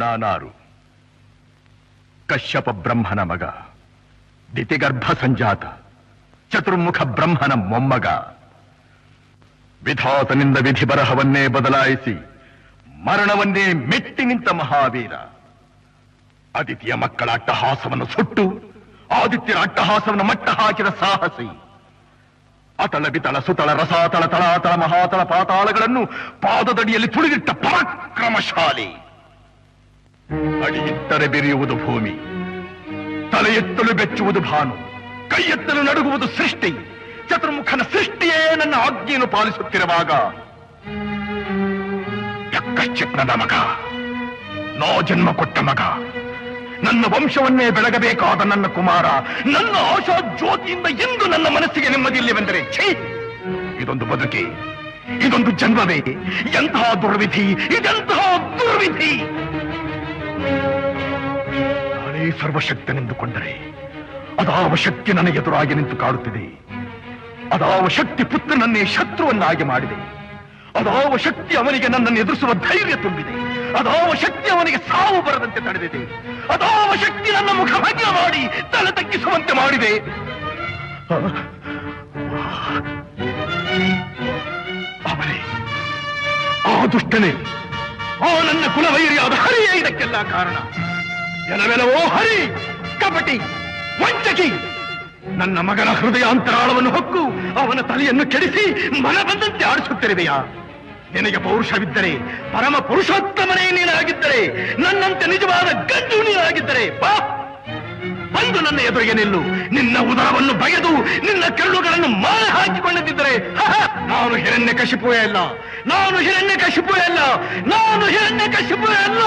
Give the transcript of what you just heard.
ನಾನಾರು ಕಶ್ಯಪ ಬ್ರಹ್ಮನ ಮಗ, ದಿತಿಗರ್ಭ ಸಂಜಾತ, ಚತುರ್ಮುಖ ಬ್ರಹ್ಮನ ಮೊಮ್ಮಗ. ವಿಧಾತನಿಂದ ವಿಧಿ ಬರಹವನ್ನೇ ಬದಲಾಯಿಸಿ ಮರಣವನ್ನೇ ಮೆಟ್ಟಿ ನಿಂತ ಮಹಾವೀರ. ಅದಿತಿಯ ಮಕ್ಕಳ ಅಟ್ಟಹಾಸವನ್ನು ಸುಟ್ಟು ಆದಿತ್ಯರ ಅಟ್ಟಹಾಸವನ್ನು ಮಟ್ಟ ಹಾಕಿದ ಸಾಹಸಿ. ಅತಳ ಬಿತಳ ಸುತಳ ರಸಾತಳ ತಳಾತಳ ಮಹಾತಳ ಪಾತಾಳಗಳನ್ನು ಪಾದದಡಿಯಲ್ಲಿ ತುಳಿದಿಟ್ಟ ಪರಾಕ್ರಮಶಾಲಿ. ಅಡಿಯಿಟ್ಟರೆ ಬೆರೆಯುವುದು ಭೂಮಿ, ತಲೆ ಎತ್ತಲು ಬೆಚ್ಚುವುದು ಭಾನು, ಕೈ ಎತ್ತಲು ನಡುಗುವುದು ಸೃಷ್ಟಿ. ಚತುರ್ಮುಖನ ಸೃಷ್ಟಿಯೇ ನನ್ನ ಆಜ್ಞೆಯನ್ನು ಪಾಲಿಸುತ್ತಿರುವಾಗ ಯಕ್ಕಶ್ಚಿತ್ನದ ಮಗ, ನೋ ಜನ್ಮ ಕೊಟ್ಟ ಮಗ, ನನ್ನ ವಂಶವನ್ನೇ ಬೆಳಗಬೇಕಾದ ನನ್ನ ಕುಮಾರ, ನನ್ನ ಆಶಾ ಜ್ಯೋತಿಯಿಂದ ಎಂದು ನನ್ನ ಮನಸ್ಸಿಗೆ ನೆಮ್ಮದಿಯಿಲ್ಲವೆಂದರೆ ಛೀ, ಇದೊಂದು ಬದುಕೆ, ಇದೊಂದು ಜನ್ಮವೇ, ಎಂತಹ ದುರ್ವಿಧಿ, ಇದೆಂತಹ ದುರ್ವಿಧಿ. ನಾನೇ ಸರ್ವಶಕ್ತನೆಂದುಕೊಂಡರೆ ಅದಾವ ಶಕ್ತಿ ನನ್ನ ಎದುರಾಗಿ ನಿಂತು ಕಾಡುತ್ತಿದೆ. ಅದಾವ ಶಕ್ತಿ ಪುತ್ರನನ್ನೇ ಶತ್ರುವನ್ನಾಗಿ ಮಾಡಿದೆ. ಅದಾವ ಶಕ್ತಿ ಅವನಿಗೆ ನನ್ನನ್ನು ಎದುರಿಸುವ ಧೈರ್ಯ ತುಂಬಿದೆ. ಅದಾವ ಶಕ್ತಿ ಅವನಿಗೆ ಸಾವು ಬರದಂತೆ ತಡೆದಿದೆ. ಅದಾವ ಶಕ್ತಿ ನನ್ನ ಮುಖಭಂಗ ಮಾಡಿ ತಲೆ ತಗ್ಗಿಸುವಂತೆ ಮಾಡಿದೆ. ಅವನೇ, ಆ ದುಷ್ಟನೇ, ಆ ನನ್ನ ಕುಲವೈರಿಯಾದ ಹರಿಯೇ ಇದಕ್ಕೆಲ್ಲ ಕಾರಣ. ಎನವೆಲವೋ ಹರಿ, ಕಪಟಿ, ವಂಚಕಿ, ನನ್ನ ಮಗನ ಹೃದಯಾಂತರಾಳವನ್ನು ಹೊಕ್ಕು ಅವನ ತಲೆಯನ್ನು ಕೆಡಿಸಿ ಮನ ಬಂದಂತೆ ಆಡಿಸುತ್ತಿರುವೆಯಾ? ನಿನಗೆ ಪೌರುಷವಿದ್ದರೆ, ಪರಮ ಪುರುಷೋತ್ತಮನೇ ನೀನಾಗಿದ್ದರೆ, ನನ್ನಂತೆ ನಿಜವಾದ ಗಂಡು ನೀನಾಗಿದ್ದರೆ ಬಾ, ಬಂದು ನನ್ನ ಎದುರಿಗೆ ನಿಲ್ಲು. ನಿನ್ನ ಉದರವನ್ನು ಬಗೆದು ನಿನ್ನ ಕೆರಳುಗಳನ್ನು ಮಾಲೆ ಹಾಕಿಕೊಂಡಿದ್ದರೆ ನಾನು ಹಿರಣ್ಯಕಶಿಪುವೇ ಅಲ್ಲ, ನಾನು ಹಿರಣ್ಯಕಶಿಪುವೇ ಅಲ್ಲ, ನಾನು ಹಿರಣ್ಯಕಶಿಪುವೇ ಅಲ್ಲ.